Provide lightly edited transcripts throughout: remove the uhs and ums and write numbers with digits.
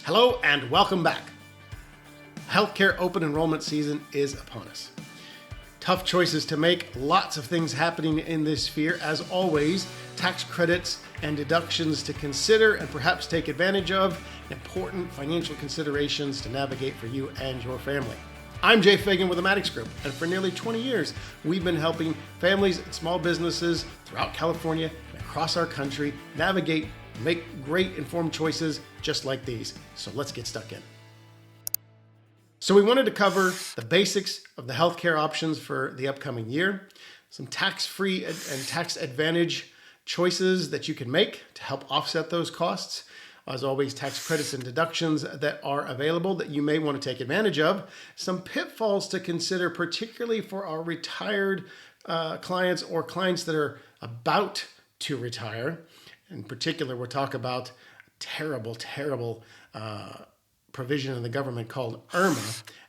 Hello and welcome back. Healthcare open enrollment season is upon us. Tough choices to make, lots of things happening in this sphere. As always, tax credits and deductions to consider and perhaps take advantage of, important financial considerations to navigate for you and your family. I'm Jay Fagan with the Mattox Group, and for nearly 20 years, we've been helping families and small businesses throughout California and across our country navigate, make great informed choices just like these. So let's get stuck in. So we wanted to cover the basics of the healthcare options for the upcoming year, some tax-free and tax advantage choices that you can make to help offset those costs. As always, tax credits and deductions that are available that you may want to take advantage of. Some pitfalls to consider, particularly for our retired clients or clients that are about to retire. In particular, we'll talk about terrible provision in the government called IRMA.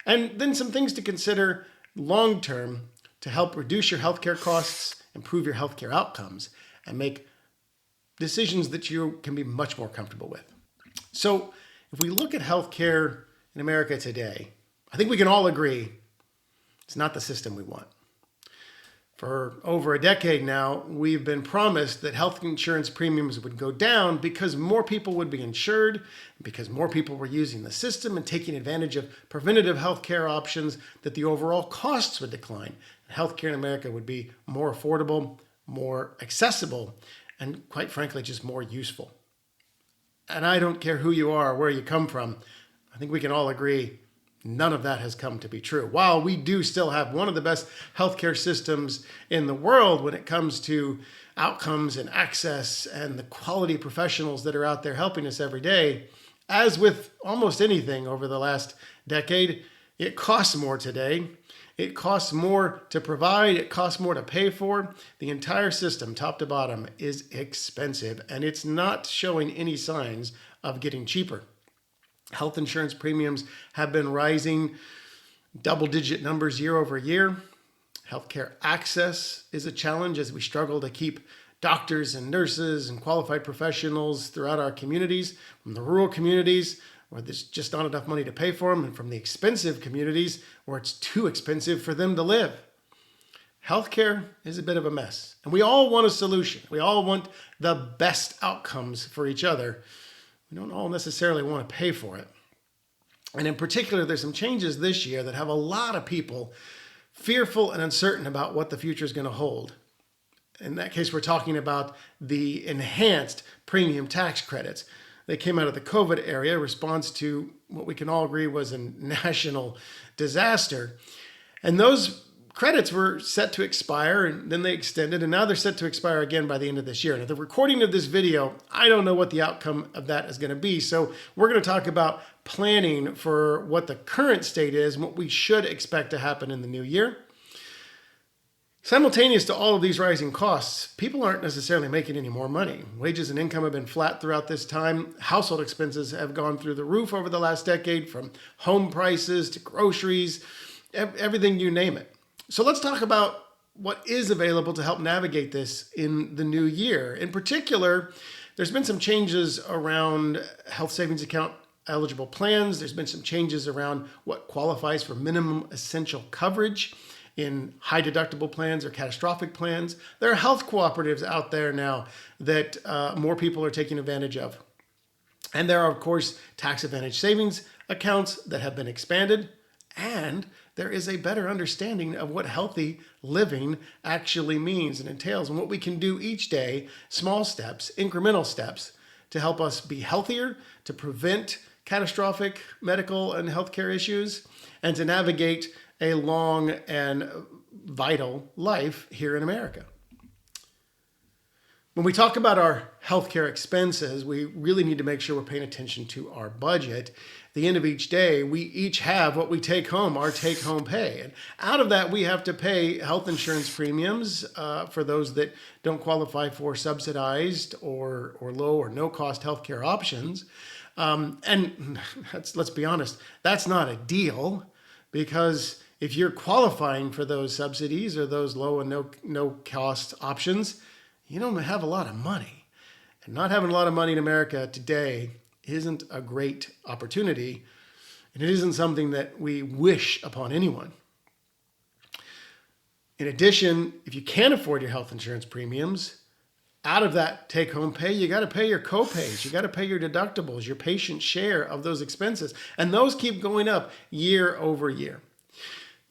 And then some things to consider long-term to help reduce your healthcare costs, improve your healthcare outcomes, and make decisions that you can be much more comfortable with. So if we look at healthcare in America today, I think we can all agree it's not the system we want. For over a decade now, we've been promised that health insurance premiums would go down because more people would be insured, because more people were using the system and taking advantage of preventative healthcare options, that the overall costs would decline. Healthcare in America would be more affordable, more accessible, and quite frankly, just more useful. And I don't care who you are, where you come from, I think we can all agree none of that has come to be true. While we do still have one of the best healthcare systems in the world when it comes to outcomes and access and the quality professionals that are out there helping us every day, as with almost anything over the last decade, it costs more today. It costs more to provide. It costs more to pay for. The entire system, top to bottom, is expensive, and it's not showing any signs of getting cheaper. Health insurance premiums have been rising double-digit numbers year over year. Healthcare access is a challenge as we struggle to keep doctors and nurses and qualified professionals throughout our communities, from the rural communities where there's just not enough money to pay for them, and from the expensive communities where it's too expensive for them to live. Healthcare is a bit of a mess, and we all want a solution. We all want the best outcomes for each other. We don't all necessarily want to pay for it. And in particular, there's some changes this year that have a lot of people fearful and uncertain about what the future is going to hold. In that case, we're talking about the enhanced premium tax credits. They came out of the COVID era, response to what we can all agree was a national disaster. And those credits were set to expire, and then they extended, and now they're set to expire again by the end of this year. And at the recording of this video, I don't know what the outcome of that is going to be. So we're going to talk about planning for what the current state is and what we should expect to happen in the new year. Simultaneous to all of these rising costs, people aren't necessarily making any more money. Wages and income have been flat throughout this time. Household expenses have gone through the roof over the last decade, from home prices to groceries, everything, you name it. So let's talk about what is available to help navigate this in the new year. In particular, there's been some changes around health savings account eligible plans. There's been some changes around what qualifies for minimum essential coverage in high deductible plans or catastrophic plans. There are health cooperatives out there now that more people are taking advantage of. And there are, of course, tax advantage savings accounts that have been expanded. And there is a better understanding of what healthy living actually means and entails, and what we can do each day, small steps, incremental steps, to help us be healthier, to prevent catastrophic medical and healthcare issues, and to navigate a long and vital life here in America. When we talk about our healthcare expenses, we really need to make sure we're paying attention to our budget. At the end of each day, we each have what we take home, our take-home pay. And out of that, we have to pay health insurance premiums for those that don't qualify for subsidized or low or no-cost healthcare options. And let's be honest, that's not a deal, because if you're qualifying for those subsidies or those low and no-cost options, you don't have a lot of money. And not having a lot of money in America today isn't a great opportunity, and it isn't something that we wish upon anyone. In addition, if you can't afford your health insurance premiums, out of that take-home pay, you got to pay your co-pays, you got to pay your deductibles, your patient share of those expenses, and those keep going up year over year.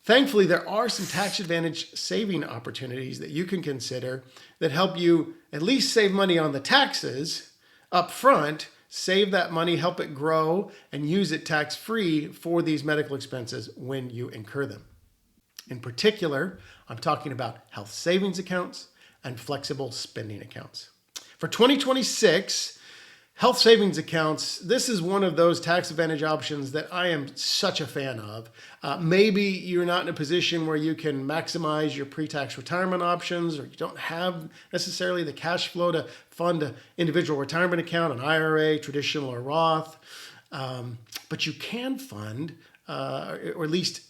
Thankfully, there are some tax advantage saving opportunities that you can consider that help you at least save money on the taxes up front, save that money, help it grow, and use it tax-free for these medical expenses when you incur them. In particular, I'm talking about health savings accounts and flexible spending accounts. For 2026, health savings accounts, this is one of those tax advantage options that I am such a fan of. Maybe you're not in a position where you can maximize your pre-tax retirement options, or you don't have necessarily the cash flow to fund an individual retirement account, an IRA, traditional or Roth, but you can fund, or at least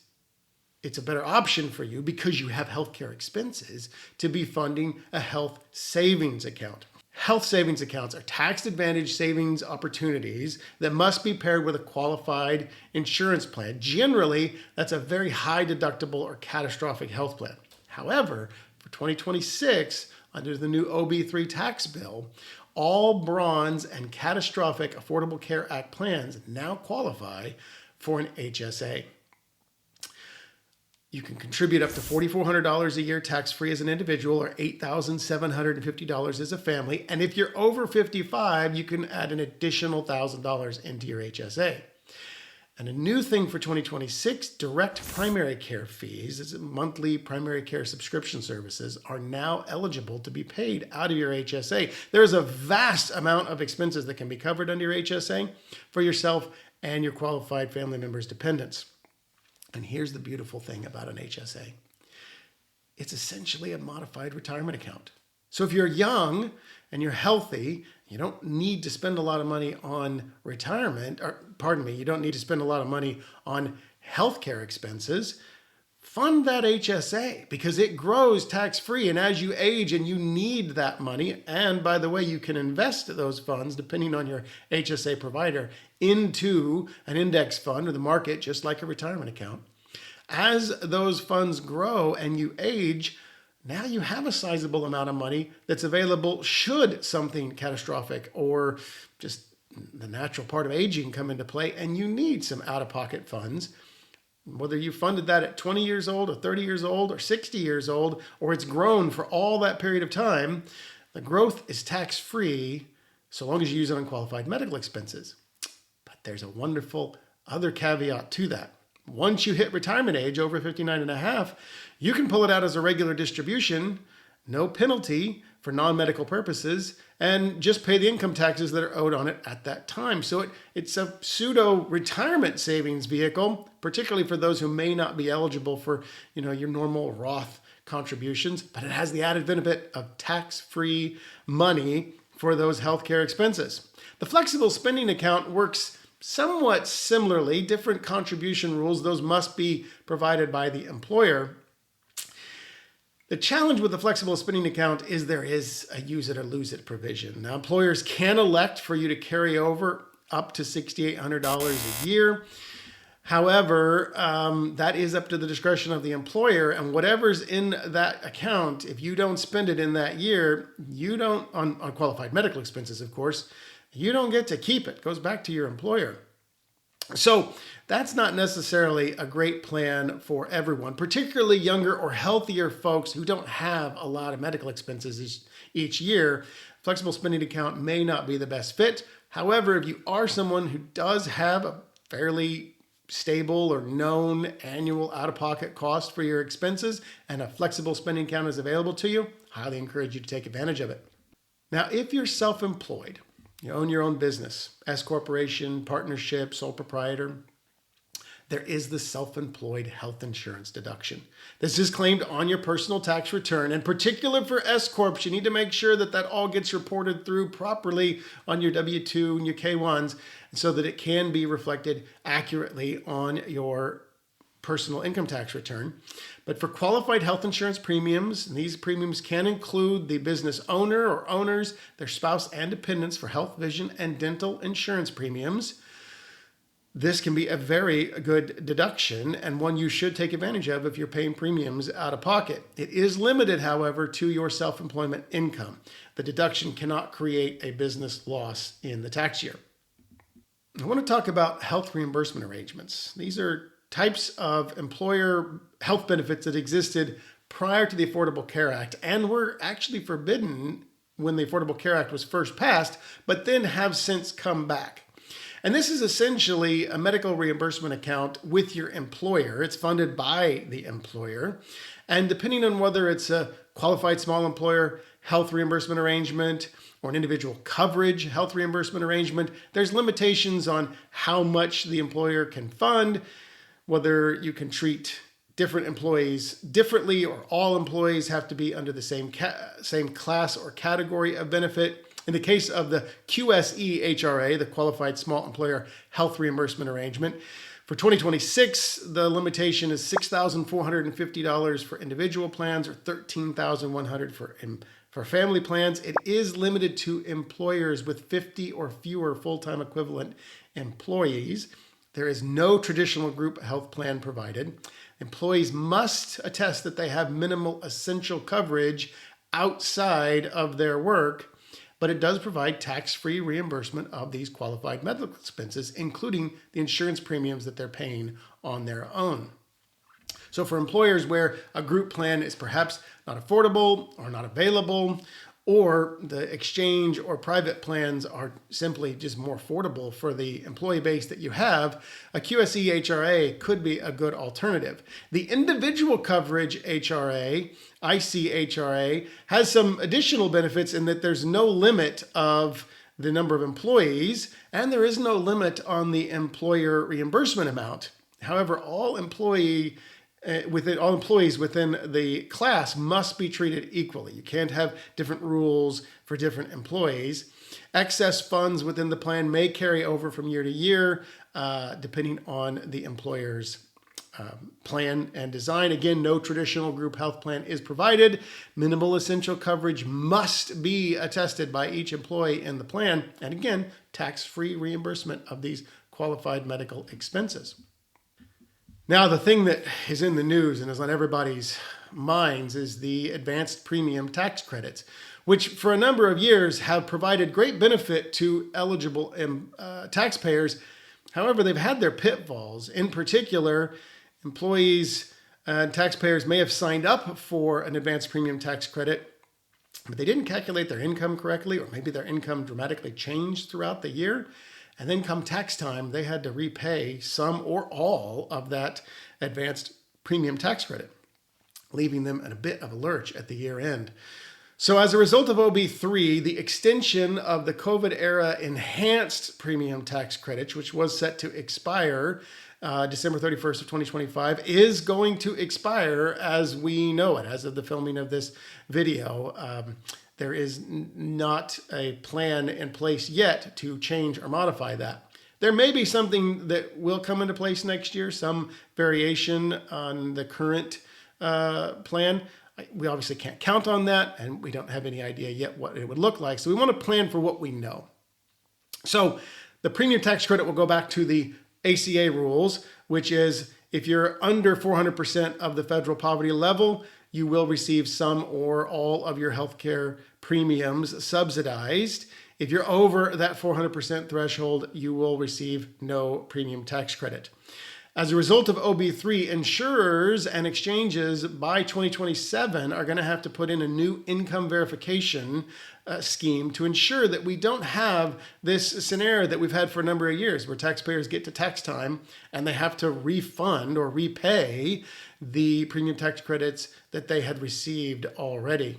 it's a better option for you because you have healthcare expenses to be funding a health savings account. Health savings accounts are tax advantage savings opportunities that must be paired with a qualified insurance plan. Generally, that's a very high deductible or catastrophic health plan. However, for 2026, under the new OB3 tax bill, all bronze and catastrophic Affordable Care Act plans now qualify for an HSA. You can contribute up to $4,400 a year tax-free as an individual, or $8,750 as a family. And if you're over 55, you can add an additional $1,000 into your HSA. And a new thing for 2026, direct primary care fees, as monthly primary care subscription services, are now eligible to be paid out of your HSA. There's a vast amount of expenses that can be covered under your HSA for yourself and your qualified family members' dependents. And here's the beautiful thing about an HSA. It's essentially a modified retirement account. So if you're young and you're healthy, you don't need to spend a lot of money on you don't need to spend a lot of money on healthcare expenses. Fund that HSA because it grows tax-free. And as you age and you need that money, and by the way, you can invest those funds, depending on your HSA provider, into an index fund or the market, just like a retirement account. As those funds grow and you age, now you have a sizable amount of money that's available should something catastrophic or just the natural part of aging come into play and you need some out-of-pocket funds. Whether you funded that at 20 years old or 30 years old or 60 years old, or it's grown for all that period of time, the growth is tax-free so long as you use it on qualified medical expenses. But there's a wonderful other caveat to that. Once you hit retirement age, over 59 and a half, you can pull it out as a regular distribution, no penalty for non-medical purposes, and just pay the income taxes that are owed on it at that time. So it's a pseudo-retirement savings vehicle, particularly for those who may not be eligible for your normal Roth contributions, but it has the added benefit of tax-free money for those healthcare expenses. The flexible spending account works somewhat similarly, different contribution rules. Those must be provided by the employer. The challenge with the flexible spending account is there is a use it or lose it provision. Now, employers can elect for you to carry over up to $6,800 a year. However, that is up to the discretion of the employer, and whatever's in that account, if you don't spend it in that year, you don't, on qualified medical expenses, of course, you don't get to keep it. It goes back to your employer. So that's not necessarily a great plan for everyone, particularly younger or healthier folks who don't have a lot of medical expenses each year. Flexible spending account may not be the best fit. However, if you are someone who does have a fairly stable or known annual out-of-pocket cost for your expenses and a flexible spending account is available to you, I highly encourage you to take advantage of it. Now, if you're self-employed, you own your own business, S corporation, partnership, sole proprietor, there is the self-employed health insurance deduction. This is claimed on your personal tax return. In particular for S corps, you need to make sure that that all gets reported through properly on your W-2 and your K-1s so that it can be reflected accurately on your personal income tax return. But for qualified health insurance premiums, and these premiums can include the business owner or owners, their spouse, and dependents for health, vision, and dental insurance premiums. This can be a very good deduction and one you should take advantage of if you're paying premiums out of pocket. It is limited, however, to your self-employment income. The deduction cannot create a business loss in the tax year. I want to talk about health reimbursement arrangements. These are types of employer health benefits that existed prior to the Affordable Care Act and were actually forbidden when the Affordable Care Act was first passed, but then have since come back. And this is essentially a medical reimbursement account with your employer. It's funded by the employer. And depending on whether it's a qualified small employer health reimbursement arrangement or an individual coverage health reimbursement arrangement, there's limitations on how much the employer can fund, whether you can treat different employees differently or all employees have to be under the same class or category of benefit. In the case of the QSE HRA, the Qualified Small Employer Health Reimbursement Arrangement, for 2026, the limitation is $6,450 for individual plans or $13,100 for family plans. It is limited to employers with 50 or fewer full-time equivalent employees. There is no traditional group health plan provided. Employees must attest that they have minimal essential coverage outside of their work, but it does provide tax-free reimbursement of these qualified medical expenses, including the insurance premiums that they're paying on their own. So for employers where a group plan is perhaps not affordable or not available, or the exchange or private plans are simply just more affordable for the employee base that you have, a QSE HRA could be a good alternative. The individual coverage HRA, ICHRA, has some additional benefits in that there's no limit of the number of employees, and there is no limit on the employer reimbursement amount. However, all employees within the class must be treated equally. You can't have different rules for different employees. Excess funds within the plan may carry over from year to year, depending on the employer's plan and design. Again, no traditional group health plan is provided. Minimal essential coverage must be attested by each employee in the plan. And again, tax-free reimbursement of these qualified medical expenses. Now, the thing that is in the news and is on everybody's minds is the advanced premium tax credits, which for a number of years have provided great benefit to eligible taxpayers. However, they've had their pitfalls. In particular, employees and taxpayers may have signed up for an advanced premium tax credit, but they didn't calculate their income correctly, or maybe their income dramatically changed throughout the year. And then come tax time, they had to repay some or all of that advanced premium tax credit, leaving them in a bit of a lurch at the year end. So as a result of OB3, the extension of the COVID era enhanced premium tax credit, which was set to expire December 31st of 2025, is going to expire as we know it, as of the filming of this video. There is not a plan in place yet to change or modify that. There may be something that will come into place next year, some variation on the current plan. We obviously can't count on that, and we don't have any idea yet what it would look like. So we want to plan for what we know. So the premium tax credit will go back to the ACA rules, which is if you're under 400% of the federal poverty level, you will receive some or all of your healthcare premiums subsidized. If you're over that 400% threshold, you will receive no premium tax credit. As a result of OB3, insurers and exchanges by 2027 are going to have to put in a new income verification scheme to ensure that we don't have this scenario that we've had for a number of years where taxpayers get to tax time and they have to refund or repay the premium tax credits that they had received already.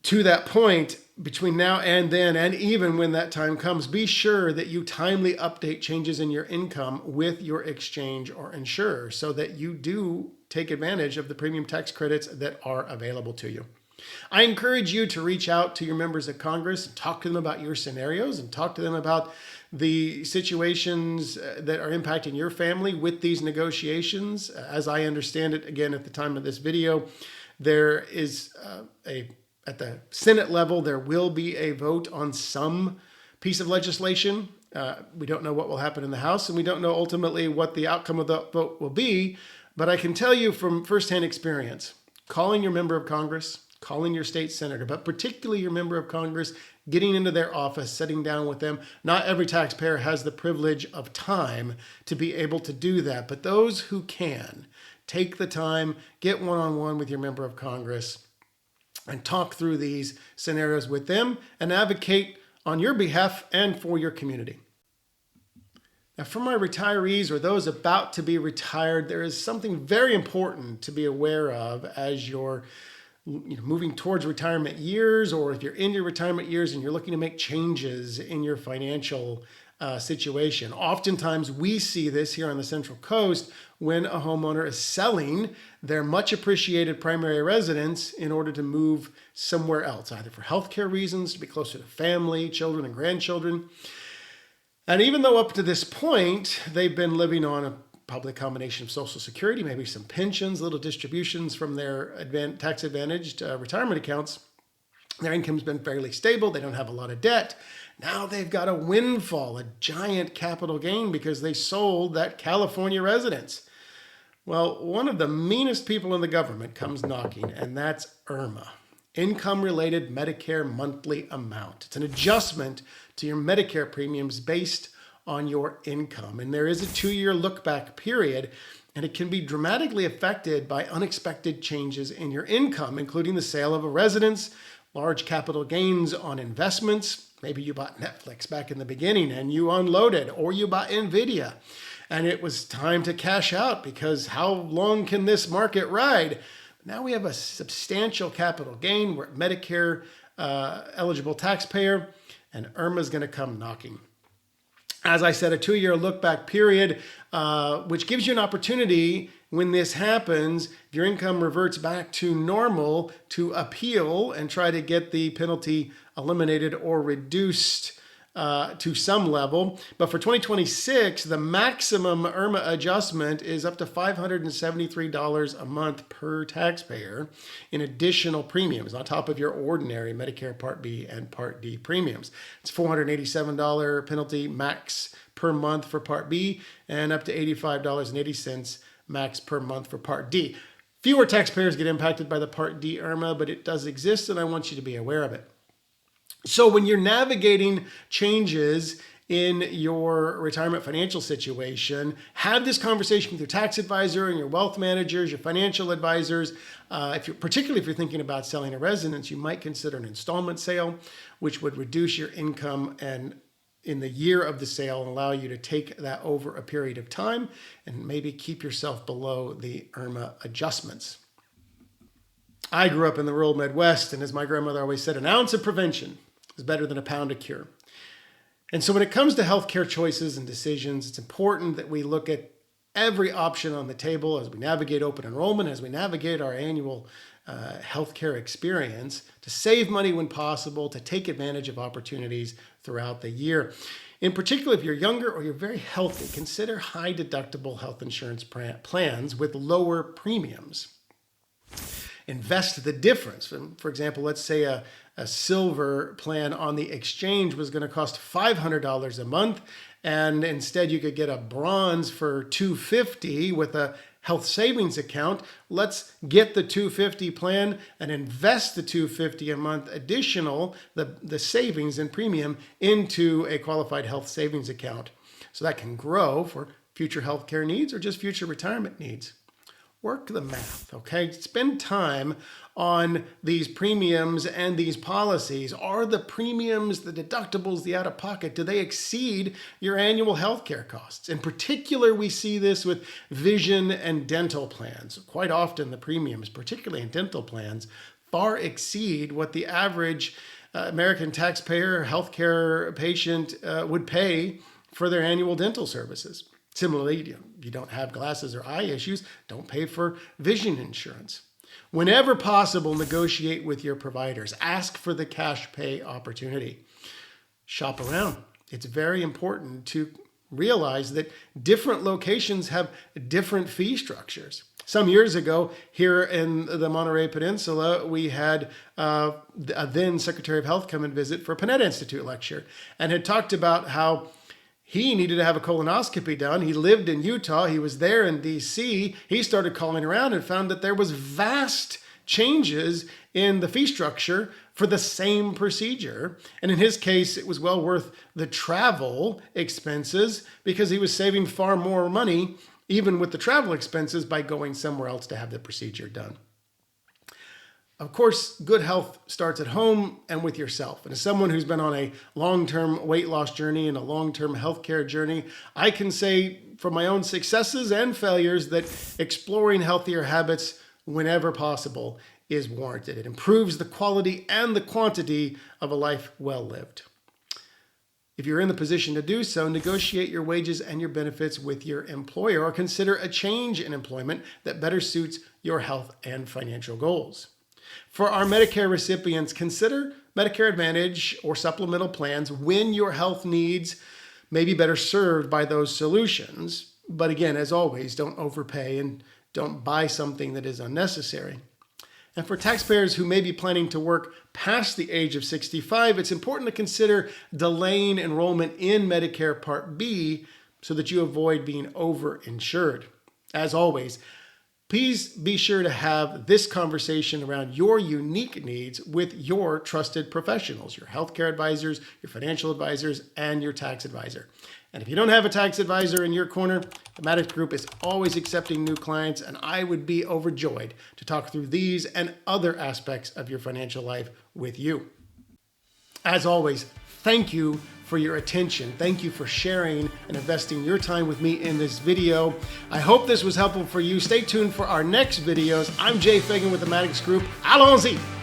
To that point, between now and then, and even when that time comes, be sure that you timely update changes in your income with your exchange or insurer so that you do take advantage of the premium tax credits that are available to you. I encourage you to reach out to your members of Congress and talk to them about your scenarios and talk to them about the situations that are impacting your family with these negotiations. As I understand it, again, at the time of this video, there is at the Senate level, there will be a vote on some piece of legislation. We don't know what will happen in the House, and we don't know ultimately what the outcome of the vote will be. But I can tell you from firsthand experience, calling your member of Congress, calling your state senator, but particularly your member of Congress, getting into their office, sitting down with them. Not every taxpayer has the privilege of time to be able to do that, but those who can, take the time, get one-on-one with your member of Congress, and talk through these scenarios with them and advocate on your behalf and for your community. Now, for my retirees or those about to be retired, there is something very important to be aware of as you're moving towards retirement years, or if you're in your retirement years and you're looking to make changes in your financial situation. Oftentimes we see this here on the Central Coast when a homeowner is selling their much appreciated primary residence in order to move somewhere else, either for healthcare reasons, to be closer to family, children, and grandchildren. And even though up to this point, they've been living on a probably a combination of Social Security, maybe some pensions, little distributions from their tax-advantaged retirement accounts, their income's been fairly stable. They don't have a lot of debt. Now they've got a windfall, a giant capital gain because they sold that California residence. Well, one of the meanest people in the government comes knocking, and that's IRMA, Income-Related Medicare Monthly Amount. It's an adjustment to your Medicare premiums based on your income. And there is a 2-year look-back period, and it can be dramatically affected by unexpected changes in your income, including the sale of a residence, large capital gains on investments. Maybe you bought Netflix back in the beginning and you unloaded, or you bought NVIDIA and it was time to cash out because how long can this market ride? Now we have a substantial capital gain. We're Medicare eligible taxpayer, and IRMA is going to come knocking. As I said, a 2-year look-back period, which gives you an opportunity when this happens, if your income reverts back to normal, to appeal and try to get the penalty eliminated or reduced to some level. But for 2026, the maximum IRMA adjustment is up to $573 a month per taxpayer in additional premiums on top of your ordinary Medicare Part B and Part D premiums. It's $487 penalty max per month for Part B and up to $85.80 max per month for Part D. Fewer taxpayers get impacted by the Part D IRMA, but it does exist, and I want you to be aware of it. So when you're navigating changes in your retirement financial situation, have this conversation with your tax advisor and your wealth managers, your financial advisors. Particularly if you're thinking about selling a residence, you might consider an installment sale, which would reduce your income and in the year of the sale and allow you to take that over a period of time and maybe keep yourself below the IRMA adjustments. I grew up in the rural Midwest, and as my grandmother always said, an ounce of prevention is better than a pound of cure. And so when it comes to healthcare choices and decisions, it's important that we look at every option on the table as we navigate open enrollment, as we navigate our annual healthcare experience, to save money when possible, to take advantage of opportunities throughout the year. In particular, if you're younger or you're very healthy, consider high deductible health insurance plans with lower premiums. Invest the difference. For example, let's say a silver plan on the exchange was going to cost $500 a month, and instead you could get a bronze for $250 with a health savings account. Let's get the $250 plan and invest the $250 a month additional, the savings and premium, into a qualified health savings account. So that can grow for future healthcare needs or just future retirement needs. Work the math, okay? Spend time on these premiums and these policies. Are the premiums, the deductibles, the out-of-pocket, do they exceed your annual healthcare costs? In particular, we see this with vision and dental plans. Quite often the premiums, particularly in dental plans, far exceed what the average American taxpayer, healthcare patient would pay for their annual dental services. Similarly, you don't have glasses or eye issues, don't pay for vision insurance. Whenever possible, negotiate with your providers. Ask for the cash pay opportunity. Shop around. it's very important to realize that different locations have different fee structures. Some years ago, here in the Monterey Peninsula, we had a then Secretary of Health come and visit for a Panetta Institute lecture and had talked about how he needed to have a colonoscopy done. He lived in Utah. He was there in D.C. He started calling around and found that there was vast changes in the fee structure for the same procedure. And in his case, it was well worth the travel expenses because he was saving far more money, even with the travel expenses, by going somewhere else to have the procedure done. Of course, good health starts at home and with yourself. And as someone who's been on a long-term weight loss journey and a long-term healthcare journey, I can say from my own successes and failures that exploring healthier habits whenever possible is warranted. It improves the quality and the quantity of a life well lived. If you're in the position to do so, negotiate your wages and your benefits with your employer or consider a change in employment that better suits your health and financial goals. For our Medicare recipients, consider Medicare Advantage or supplemental plans when your health needs may be better served by those solutions. But again, as always, don't overpay and don't buy something that is unnecessary. And for taxpayers who may be planning to work past the age of 65, it's important to consider delaying enrollment in Medicare Part B so that you avoid being overinsured. As always, please be sure to have this conversation around your unique needs with your trusted professionals, your healthcare advisors, your financial advisors, and your tax advisor. And if you don't have a tax advisor in your corner, the Mattox Group is always accepting new clients, and I would be overjoyed to talk through these and other aspects of your financial life with you. As always, thank you for your attention. Thank you for sharing and investing your time with me in this video. I hope this was helpful for you. Stay tuned for our next videos. I'm Jay Fagan with the Mattox Group. Allons-y!